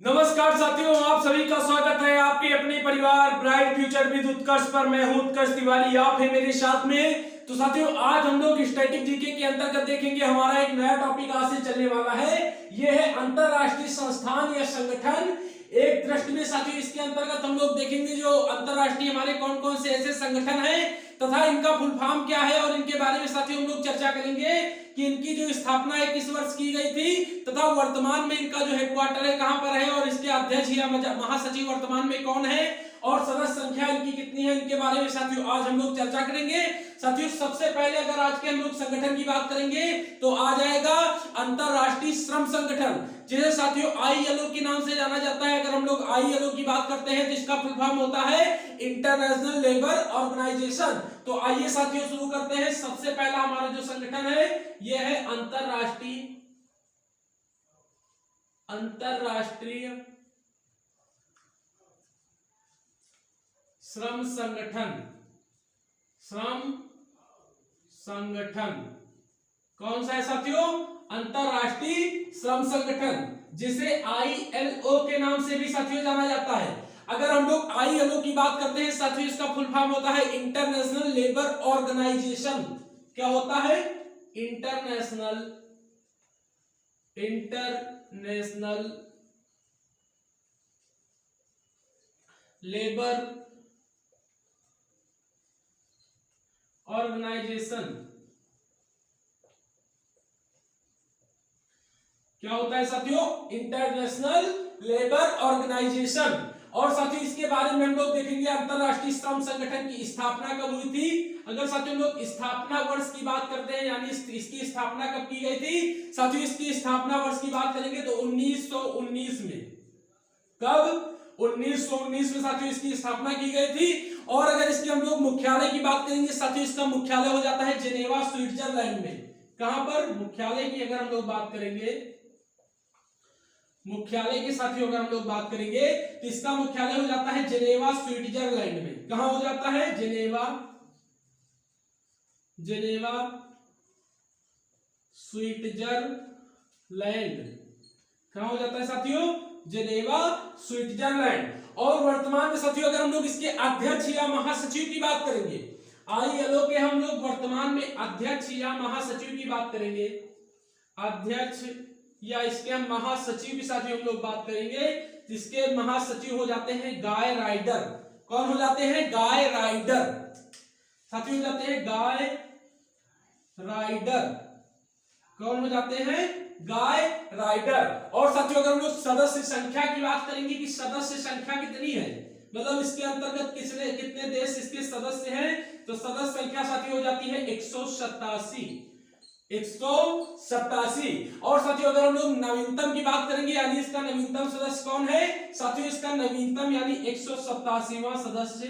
नमस्कार साथियों, आप सभी का स्वागत है आपके अपने परिवार ब्राइट फ्यूचर विद उत्कर्ष पर। मैं हूं उत्कर्ष तिवारी, आप है मेरे साथ में। तो साथियों, आज हम लोग स्टैटिक जीके के अंतर्गत देखेंगे। हमारा एक नया टॉपिक आज से चलने वाला है, यह है अंतरराष्ट्रीय संस्थान या संगठन। एक दृष्टि में साथियों इसके अंतर्गत हम लोग देखेंगे जो अंतरराष्ट्रीय हमारे कौन कौन से ऐसे संगठन हैं तथा इनका फुल फॉर्म क्या है, और इनके बारे में साथियों हम लोग चर्चा करेंगे कि इनकी जो स्थापना है किस वर्ष की गई थी तथा वर्तमान में इनका जो हेडक्वार्टर है कहां पर है, और इसके अध्यक्ष या महासचिव वर्तमान में कौन है, और सदस्य संख्या इनकी कितनी है, इनके बारे में साथियों आज हम लोग चर्चा करेंगे। साथियों सबसे पहले अगर आज के हम लोग संगठन की बात करेंगे तो आ जाएगा अंतरराष्ट्रीय श्रम संगठन, जिसे साथियों ILO के नाम से जाना जाता है। अगर हम लोग ILO की बात करते हैं तो इसका फुल फॉर्म होता है इंटरनेशनल लेबर ऑर्गेनाइजेशन। तो आइए साथियों शुरू करते हैं। सबसे पहला हमारा जो संगठन है यह है अंतरराष्ट्रीय श्रम संगठन। श्रम संगठन कौन सा है साथियों? अंतरराष्ट्रीय श्रम संगठन, जिसे ILO के नाम से भी साथियों जाना जाता है। अगर हम लोग ILO की बात करते हैं साथियों, इसका फुल फॉर्म होता है इंटरनेशनल लेबर ऑर्गेनाइजेशन। क्या होता है? International labour organisation. क्या होता है साथियों? International labour organisation. और साथियों इसके बारे में हम लोग देखेंगे अंतरराष्ट्रीय श्रम संगठन की स्थापना कब हुई थी। अगर साथियों हम लोग स्थापना वर्ष की बात करते हैं, यानी इसकी स्थापना कब की गई थी साथियों, इसकी स्थापना वर्ष की बात करेंगे तो 1919 में। कब? 1919 में साथियों इसकी स्थापना की गई थी। और अगर इसके हम लोग मुख्यालय की बात करेंगे साथियों, इसका मुख्यालय हो जाता है जेनेवा स्विट्जरलैंड में। कहां पर? मुख्यालय की अगर हम लोग बात करेंगे, मुख्यालय के साथियों अगर हम लोग बात करेंगे तो इसका मुख्यालय हो जाता है जेनेवा स्विट्जरलैंड में। कहां हो जाता है? Geneva Switzerland. कहां हो जाता है साथियों? Geneva Switzerland. और वर्तमान में साथियों अगर हम लोग इसके अध्यक्ष या महासचिव की बात करेंगे, ILO के हम लोग वर्तमान में अध्यक्ष या महासचिव की बात करेंगे, अध्यक्ष या इसके हम महासचिव की साथियों हम लोग बात करेंगे, जिसके महासचिव हो जाते हैं गाय राइडर। कौन हो जाते हैं? गाय राइडर साथियों हो जाते हैं गाय राइडर। कौन हो जाते हैं? गाय राइडर। और साथियों अगर हम लोग सदस्य संख्या की बात करेंगे कि सदस्य संख्या कितनी है, मतलब इसके अंतर्गत कितने देश इसके सदस्य हैं, तो सदस्य संख्या साथियों हो जाती है 187। और साथियों अगर हम लोग नवीनतम की बात करेंगे, यानी इसका नवीनतम सदस्य कौन है साथियों, इसका नवीनतम यानी 187वां सदस्य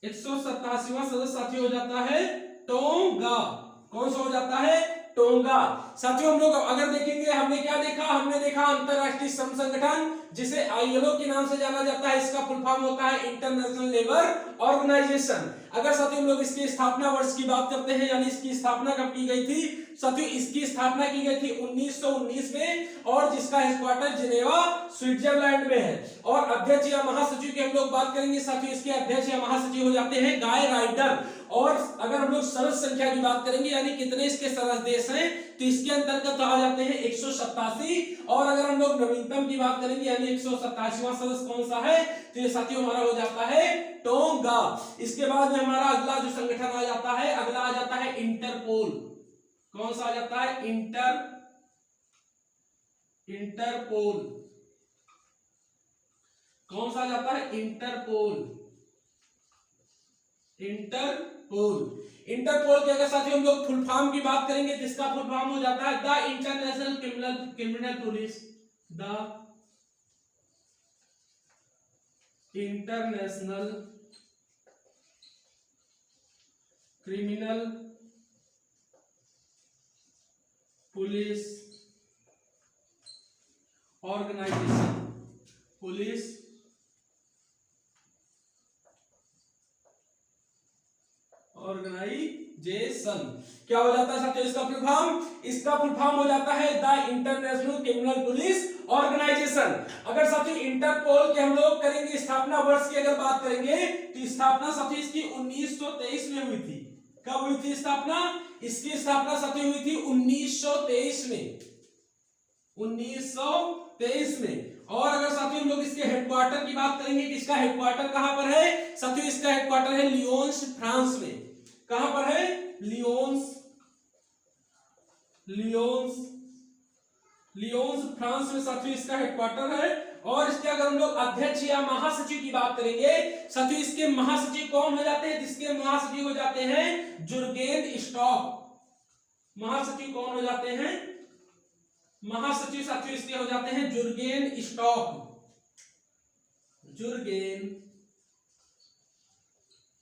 187वां सदस्य साथियों हो जाता है टोंगा। कौन सा हो जाता है? टोंगा। साथियों हम लोग अगर देखेंगे, हमने क्या देखा? हमने देखा अंतरराष्ट्रीय श्रम संगठन, जिसे ILO के नाम से जाना जाता है। इसका फुल फॉर्म होता है इंटरनेशनल लेबर ऑर्गेनाइजेशन। अगर साथियों हम लोग इसकी स्थापना वर्ष की बात करते हैं, यानी इसकी स्थापना कब की गई थी साथियों, इसकी स्थापना की गई थी 1919 में, और जिसका हेडक्वार्टर जेनेवा स्विट्जरलैंड में है। और अध्यक्ष या महासचिव की हम लोग बात करेंगे साथियों, इसके अध्यक्ष या महासचिव हो जाते हैं गाय राइडर। और अगर हम लोग सदस्य संख्या की बात करेंगे, यानी कितने इसके सदस्य देश हैं, तो इसके अंतर्गत आ जाते हैं 187। और अगर हम लोग नवीनतम की बात करेंगे, यानी 187वां सदस्य कौन सा है, तो ये साथियों हमारा हो जाता है टोंगा। इसके बाद में हमारा अगला जो संगठन आ जाता है, अगला आ जाता है इंटरपोल। कौन सा आ जाता है? इंटरपोल। कौन सा आ जाता है? इंटरपोल के अगर साथियों हम लोग फुल फॉर्म की बात करेंगे तो इसका फुल फॉर्म हो जाता है the international criminal police. The international criminal police organisation. Organisation क्या हो जाता है साथियों इसका फुल फॉर्म? इसका फुल फॉर्म हो जाता है the international criminal police organisation. अगर साथियों इंटरपोल के हम लोग करेंगे स्थापना वर्ष की अगर बात करेंगे तो स्थापना साथियों इसकी 1923 में हुई थी। कब हुई थी स्थापना? इसकी स्थापना साथियों हुई थी 1923 में, 1923 में। और अगर साथियों हम लोग इसके हेडक्वार्टर की बात करेंगे कि इसका हेडक्वार्टर कहां पर है साथियों? इसका हेडक्वार्टर है लियोन्स फ्रांस में। कहां पर है? लियोन्स फ्रांस में साथियों इसका हेडक्वार्टर है। और इसके अगर हम लोग अध्यक्ष या महासचिव की बात करेंगे साथियों, इसके महासचिव कौन हो जाते हैं? जिसके महासचिव हो जाते हैं जुर्गेन स्टॉक। महासचिव कौन हो जाते हैं? महासचिव साथियों इसके हो जाते हैं जुर्गेन स्टॉक।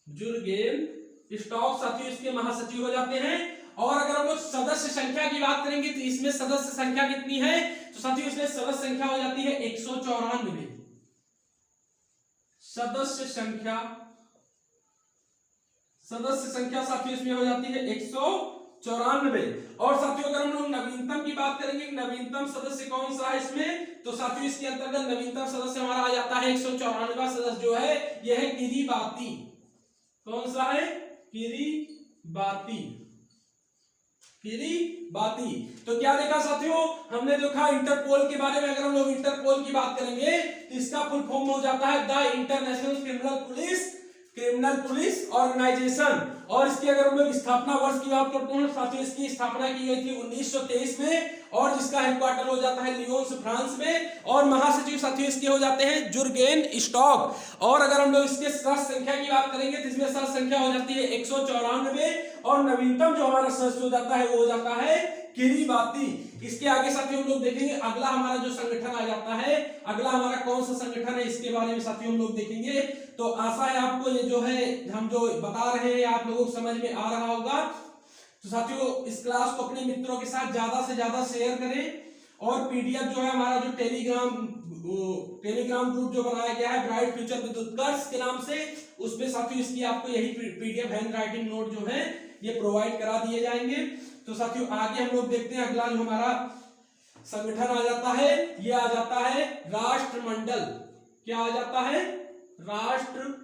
जुर्गेन स्टॉक साथियों इसके महासचिव हो जाते हैं। और अगर हम लोग सदस्य संख्या की बात करेंगे तो इसमें सदस्य संख्या कितनी है? तो साथियों इसमें सदस्य संख्या हो जाती है 194। सदस्य संख्या साथियों इसमें हो जाती है 194। और साथियों अगर हम लोग नवीनतम की बात करेंगे, नवीनतम सदस्य कौन सा है इसमें? तो साथियों इसके अंतर्गत नवीनतम सदस्य हमारा आ जाता है 194वां सदस्य जो है यह है किरीबाती। कौन सा है? किरीबाती। तो क्या देखा साथियों? हमने देखा इंटरपोल के बारे में। अगर हम लोग इंटरपोल की बात करेंगे तो इसका फुल फॉर्म हो जाता है the international criminal police organisation. और इसकी अगर हम लोग स्थापना वर्ष की बात करते हैं साथियों, इसकी स्थापना की गई थी 1923 में और जिसका हेडक्वार्टर हो जाता है लियोन्स फ्रांस में। और महासचिव साथियों इसके हो जाते हैं जुर्गेन स्टॉक। और अगर हम लोग इसके सदस्य संख्या की बात करेंगे तो इसमें सदस्य संख्या हो जाती है 194। और नवीनतम जो हमारा सदस्य हो जाता है वो हो जाता है किरीबाती। इसके आगे साथियों हम लोग देखेंगे अगला हमारा जो संगठन आ जाता है, अगला हमारा कौन सा संगठन है इसके बारे में साथियों हम लोग देखेंगे। तो आशा है आपको ये जो है हम जो बता रहे हैं आप लोगों को समझ में आ रहा होगा। तो साथियों इस क्लास को अपने मित्रों के साथ ज्यादा से ज्यादा शेयर करें। और पीडीएफ जो है हमारा जो टेलीग्राम ग्रुप जो बनाया गया है ब्राइट फ्यूचर विद उत्कर्ष के नाम से, उसमें साथियों इसकी आपको यही पीडीएफ हैंड राइटिंग नोट जो है ये प्रोवाइड करा दिए जाएंगे। तो साथियों आगे हम लोग देखते हैं अगला जो हमारा संगठन आ जाता है, ये आ जाता है राष्ट्रमंडल। क्या आ जाता है? राष्ट्रमंडल।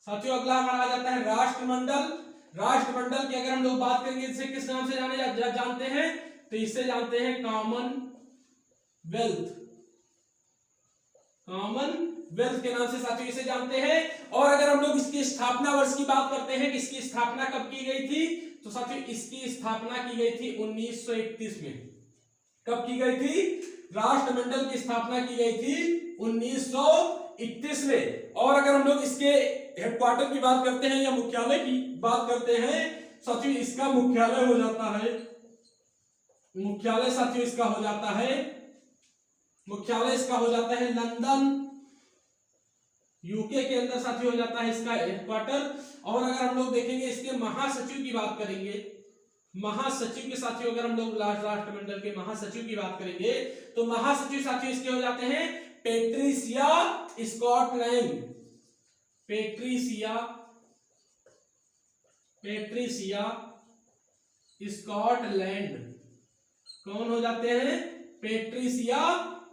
साथियों अगला हमारा आ जाता है राष्ट्रमंडल। राष्ट्रमंडल की अगर हम लोग बात करेंगे इसे किस नाम से जानते हैं? तो इसे जानते हैं कॉमनवेल्थ के नाम से साथियों इसे जानते हैं। और अगर हम लोग इसकी स्थापना वर्ष की बात करते हैं कि इसकी स्थापना कब की गई थी, तो साथियों इसकी स्थापना की गई थी 1931 में। कब की गई थी? राष्ट्रमंडल की स्थापना की गई थी 1931 में। और अगर हम लोग इसके हेडक्वार्टर की बात करते हैं या मुख्यालय की बात करते हैं साथियों, इसका मुख्यालय हो जाता है, मुख्यालय साथियों इसका हो जाता है, मुख्यालय इसका हो जाता है लंदन, यूके के अंदर साथियों हो जाता है इसका हेडक्वार्टर। और अगर हम लोग देखेंगे इसके महासचिव की बात करेंगे, महासचिव के साथियों अगर हम लोग राष्ट्रमंडल के महासचिव की बात करेंगे तो महासचिव साथियों इसके हो जाते हैं पैट्रिसिया स्कॉटलैंड। पैट्रिसिया स्कॉटलैंड कौन हो जाते हैं? Patricia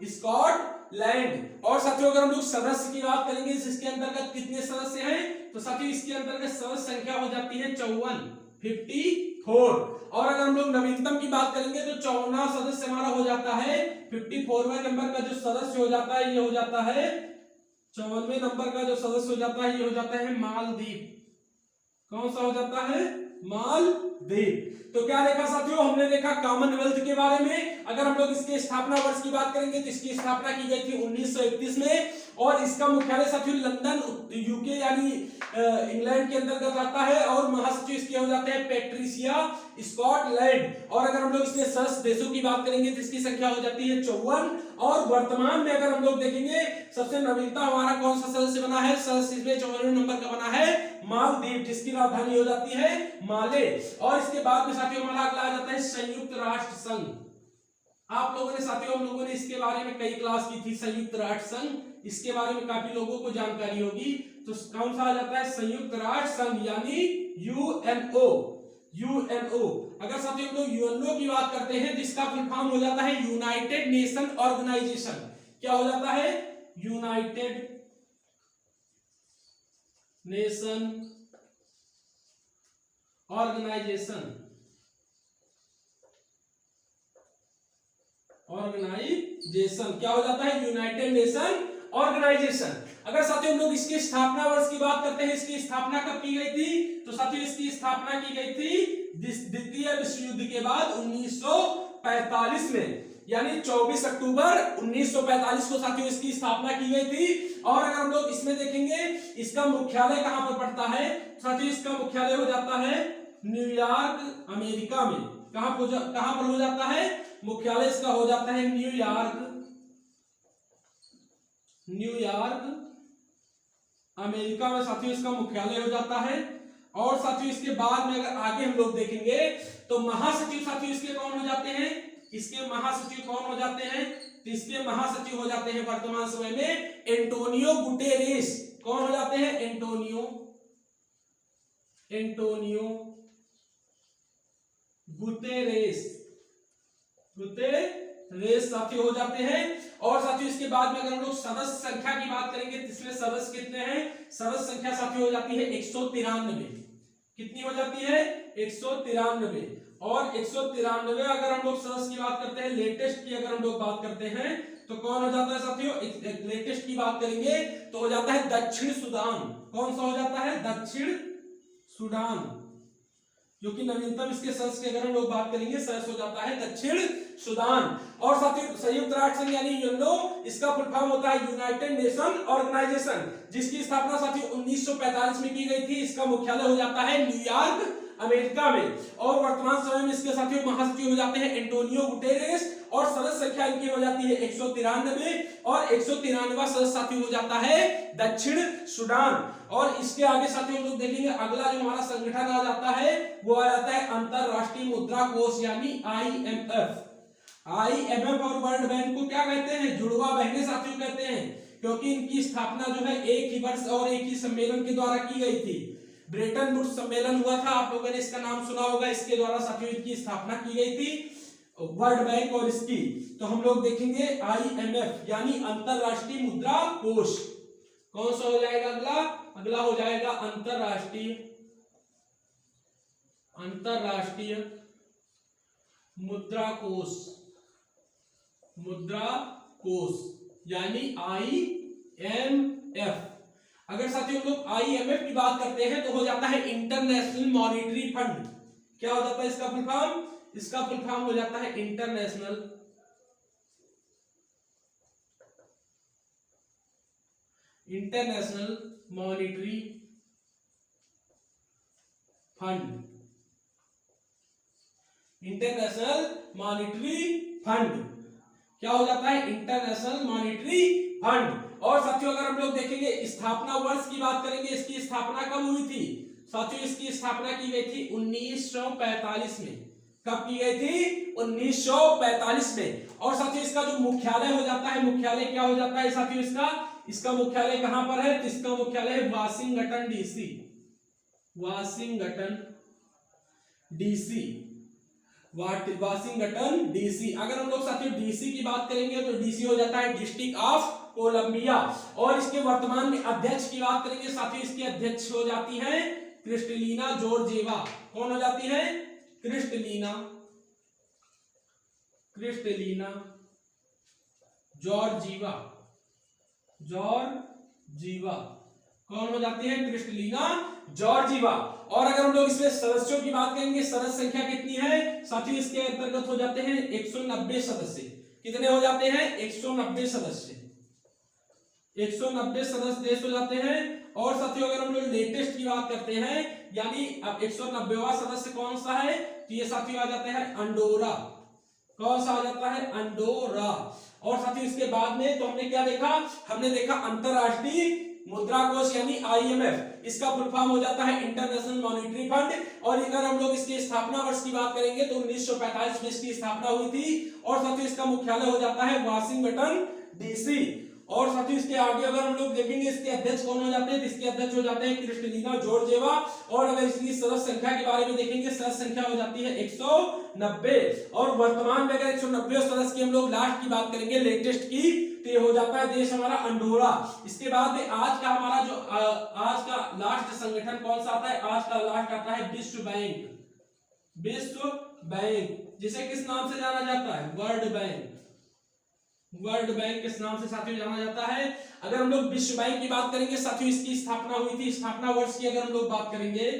Scotland. और साथियों अगर हम लोग सदस्य की बात करेंगे इसके अंतर्गत कितने सदस्य हैं, तो साथियों इसके अंतर्गत सदस्य संख्या हो जाती है 54। और अगर हम लोग नवीनतम की बात करेंगे तो 54वां सदस्य हमारा हो जाता है 54वें नंबर का जो सदस्य हो जाता है ये हो जाता है 54वें नंबर का जो सदस्य हो जाता है ये हो जाता है मालदीव। कौन सा हो जाता है? मालदीव। तो क्या देखा साथियों? हमने देखा कॉमनवेल्थ के बारे में। अगर हम लोग इसके स्थापना वर्ष की बात करेंगे तो इसकी स्थापना की गई थी 1931 में और इसका मुख्यालय साथियों लंदन यूके यानी इंग्लैंड के अंतर्गत आता है। और महासचिव इसके हो जाते हैं पैट्रिसिया स्कॉटलैंड। और अगर हम लोग इसके सदस्य देशों की बात करेंगे तो इसकी संख्या हो जाती है 54। और वर्तमान में अगर हम लोग देखेंगे सबसे नवीनतम हमारा कौन सा सदस्य बना है? सदस्य इसमें 54वें नंबर का बना है मालदीव, जिसकी राजधानी हो जाती है माले। और इसके बाद में साथियों हमारा अगला आ जाता है संयुक्त राष्ट्र संघ। आप लोगों ने साथियों हम लोगों ने इसके बारे में कई क्लास की थी। संयुक्त राष्ट्र संघ इसके बारे में काफी लोगों को जानकारी होगी। तो कौन सा आ जाता है? संयुक्त राष्ट्र संघ यानी यूएनओ। यूएनओ। अगर साथियों हम लोग यूएनओ की बात करते हैं जिसका फुल फॉर्म हो जाता है यूनाइटेड नेशन ऑर्गेनाइजेशन। क्या हो जाता है? United nation organisation. ऑर्गेनाइजेशन क्या हो जाता है? United nation organisation. अगर साथियों हम लोग इसकी स्थापना वर्ष की बात करते हैं, इसकी स्थापना कब की गई थी? तो साथियों इसकी स्थापना की गई थी द्वितीय विश्व युद्ध के बाद 1945 में, यानी 24 अक्टूबर 1945 को साथियों इसकी स्थापना की गई थी। और अगर हम लोग इसमें देखेंगे इसका मुख्यालय कहां पर पड़ता है? साथियों इसका मुख्यालय हो जाता है न्यूयॉर्क, अमेरिका में। कहां पर हो जाता है? मुख्यालय इसका हो जाता है न्यूयॉर्क, अमेरिका में साथियों इसका मुख्यालय हो जाता है। और साथियों इसके बाद में अगर आगे हम लोग देखेंगे तो महासचिव साथियों इसके कौन हो जाते हैं? इसके महासचिव कौन हो जाते हैं? तो इसके महासचिव हो जाते हैं वर्तमान समय में एंटोनियो गुटेरेस। कौन हो जाते हैं? एंटोनियो गुटेरेस साथियों हो जाते हैं। और साथियों इसके बाद में अगर हम लोग सदस्य संख्या की बात करेंगे तो इसमें सदस्य कितने हैं? सदस्य संख्या साथियों हो जाती है 193। कितनी हो जाती है? 193। और 193 अगर हम लोग सदस्य की बात करते हैं, लेटेस्ट की अगर हम लोग बात करते हैं तो कौन हो जाता है साथियों? लेटेस्ट की बात करेंगे तो हो जाता है दक्षिण सूडान। कौन सा हो जाता है? दक्षिण सूडान, जो कि नवीनतम इसके सदस्य की अगर हम लोग बात करेंगे सदस्य हो जाता है दक्षिण सूडान। और साथियों संयुक्त राष्ट्र संघ यानी यूएनओ, इसका फुल फॉर्म होता है यूनाइटेड नेशन ऑर्गेनाइजेशन, जिसकी स्थापना साथियों 1945 में की गई थी। इसका मुख्यालय हो जाता है न्यूयॉर्क, अमेरिका में। और वर्तमान समय में इसके साथियों महासचिव हो जाते हैं एंटोनियो गुटेरेस। और सदस्य संख्या इनकी हो जाती है 193 और 193वां सदस्य साथी हो जाता है दक्षिण सूडान। और इसके आगे साथियों हम लोग देखेंगे अगला जो हमारा संगठन आ जाता है वो आ जाता है अंतरराष्ट्रीय मुद्रा कोष यानी आईएमएफ। आईएमएफ और वर्ल्ड बैंक को क्या कहते हैं? जुड़वा बहने साथियों कहते हैं, क्योंकि इनकी स्थापना जो है एक ही वर्ष और एक ही सम्मेलन के द्वारा की गई थी। ब्रेटन वुड्स सम्मेलन हुआ था, आप लोगों ने इसका नाम सुना होगा, इसके द्वारा साथियों इनकी स्थापना की गई थी वर्ल्ड बैंक और इसकी। तो हम लोग देखेंगे आईएमएफ यानी अंतरराष्ट्रीय मुद्रा कोष। कौन सा हो जाएगा अगला? अगला हो जाएगा अंतरराष्ट्रीय मुद्रा कोष यानी आईएमएफ। अगर साथियों हम लोग आईएमएफ की बात करते हैं तो हो जाता है इंटरनेशनल मॉनिटरी फंड। क्या हो जाता है इसका फुल फॉर्म? इसका फुल फॉर्म हो जाता है international monetary fund. International monetary fund क्या हो जाता है? International monetary fund. और साथियों अगर हम लोग देखेंगे स्थापना वर्ष की बात करेंगे, इसकी स्थापना कब हुई थी? साथियों इसकी स्थापना की गई थी 1945 में। कब की गई थी? 1945 में। और साथियों इसका जो मुख्यालय हो जाता है, मुख्यालय क्या हो जाता है साथियों इसका मुख्यालय कहां पर है? तो इसका मुख्यालय है वाशिंगटन डीसी। Washington DC. अगर हम लोग साथियों डीसी की बात करेंगे तो डीसी हो जाता है डिस्ट्रिक्ट ऑफ कोलंबिया। और इसके वर्तमान में अध्यक्ष की बात करेंगे साथियों, इसकी अध्यक्ष हो जाती है क्रिस्टलिना जॉर्जिएवा। कौन हो जाती है? Kristalina Georgieva. कौन हो जाती है? Kristalina Georgieva. और अगर हम लोग इसमें सदस्यों की बात करेंगे, सदस्य संख्या कितनी है साथियों? इसके अंतर्गत हो जाते हैं 190 सदस्य। कितने हो जाते हैं? 190 सदस्य। 190 सदस्य देश हो जाते हैं। और साथियों अगर हम लोग लेटेस्ट की बात करते हैं यानी अब 190वां सदस्य कौन सा है? तो ये साथियों आ जाते हैं अंडोरा। कौन सा आ जाता है? अंडोरा। और साथियों इसके बाद में तो हमने क्या देखा? हमने देखा अंतरराष्ट्रीय मुद्रा कोष यानी आईएमएफ, इसका फुल फॉर्म हो जाता है इंटरनेशनल मॉनिटरी फंड। और अगर हम लोग इसकी स्थापना वर्ष की बात करेंगे तो 1945 में इसकी स्थापना हुई थी। और साथियों इसका मुख्यालय हो जाता है वाशिंगटन डीसी। और साथियों इसके आगे अगर हम लोग देखेंगे इसके अध्यक्ष कौन हो जाते हैं, तो इसके अध्यक्ष हो जाते हैं क्रिस्टलिना जॉर्जिएवा। और अगर इसकी सदस्य संख्या के बारे में देखेंगे, सदस्य संख्या हो जाती है 190। और वर्तमान में अगर 190 सदस्य की हम लोग लास्ट की बात करेंगे, लेटेस्ट की, तो ये हो जाता है देश हमारा अंडोरा। इसके बाद में आज का हमारा जो आज का लास्ट संगठन कौन सा आता है, आज का लास्ट आता है विश्व बैंक। विश्व बैंक जिसे किस नाम से जाना जाता है, वर्ल्ड बैंक। वर्ल्ड बैंक किस नाम से साथियों जाना जाता है। अगर हम लोग विश्व बैंक की बात करेंगे साथियों, इसकी स्थापना हुई थी, स्थापना वर्ष की अगर हम लोग बात करेंगे,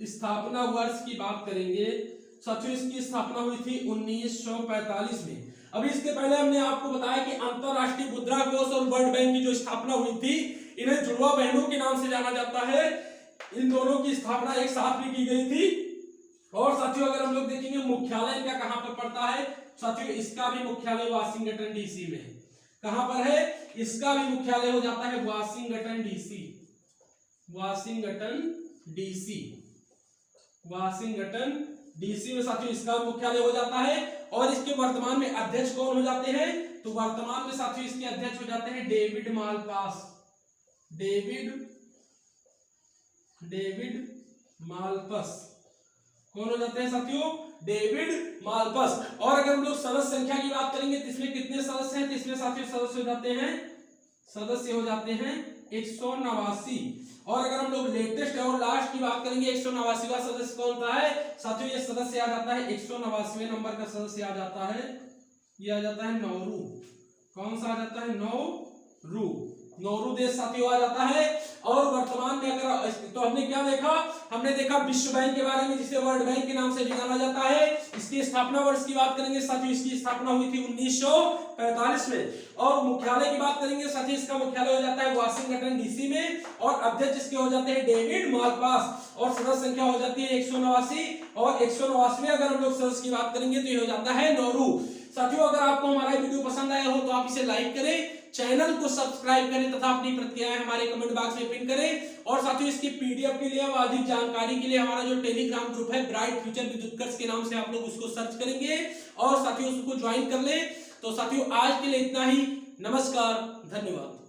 स्थापना वर्ष की बात करेंगे साथियों, इसकी स्थापना हुई थी 1945 में। अभी इसके पहले हमने आपको बताया कि अंतरराष्ट्रीय मुद्रा कोष और वर्ल्ड बैंक की जो स्थापना हुई थी, इन्हें जुड़वा बहनों के नाम से जाना जाता है। इन दोनों की स्थापना एक साथ में की गई थी। और साथियों अगर हम लोग देखेंगे मुख्यालय इनका कहां पर पड़ता है साथियों, इसका भी मुख्यालय वाशिंगटन डीसी में है। कहां पर है, इसका भी मुख्यालय हो जाता है Washington DC. Washington DC, Washington DC में साथियों इसका मुख्यालय हो जाता है। और इसके वर्तमान में अध्यक्ष कौन हो जाते हैं, तो वर्तमान में साथियों इसके अध्यक्ष हो जाते हैं डेविड मालपास। डेविड मालपास कौन हो जाते हैं साथियों, डेविड मालपास। और अगर हम लोग सदस्य संख्या की बात करेंगे तो इसमें कितने सदस्य हैं, तो इसमें साथियों सदस्य हो जाते हैं 189। और अगर हम लोग लेटेस्ट और लास्ट की बात करेंगे, 189वां सदस्य कौन सा है साथियों, ये सदस्य आ जाता है 189वें नंबर का सदस्य आ जाता है, ये आ जाता है नौरू। कौन सा आ जाता है, नौरू देश साथियों आ जाता है। और वर्तमान में अगर तो हमने क्या देखा, हमने देखा विश्व बैंक के बारे में, जिसे वर्ल्ड बैंक के नाम से भी जाना जाता है। इसकी स्थापना वर्ष की बात करेंगे साथियों, इसकी स्थापना हुई थी 1945 में। और मुख्यालय की बात करेंगे साथियों, इसका मुख्यालय हो जाता है वाशिंगटन डीसी में। और अध्यक्ष इसके हो जाते हैं डेविड मालपास। और सदस्य संख्या हो जाती है 189। और 189वें अगर हम लोग सदस्य की बात करेंगे तो ये हो जाता है नौरू। साथियों अगर आपको हमारा वीडियो पसंद आया हो तो आप इसे लाइक करें, चैनल को सब्सक्राइब करें तथा अपनी प्रतिक्रियाएं हमारे कमेंट बॉक्स में पिन करें। और साथियों इसकी पीडीएफ के लिए और अधिक जानकारी के लिए हमारा जो टेलीग्राम ग्रुप है ब्राइट फ्यूचर विद उत्कर्ष के नाम से आप लोग उसको सर्च करेंगे और साथियों उसको ज्वाइन कर ले। तो साथियों आज के लिए इतना ही, नमस्कार, धन्यवाद।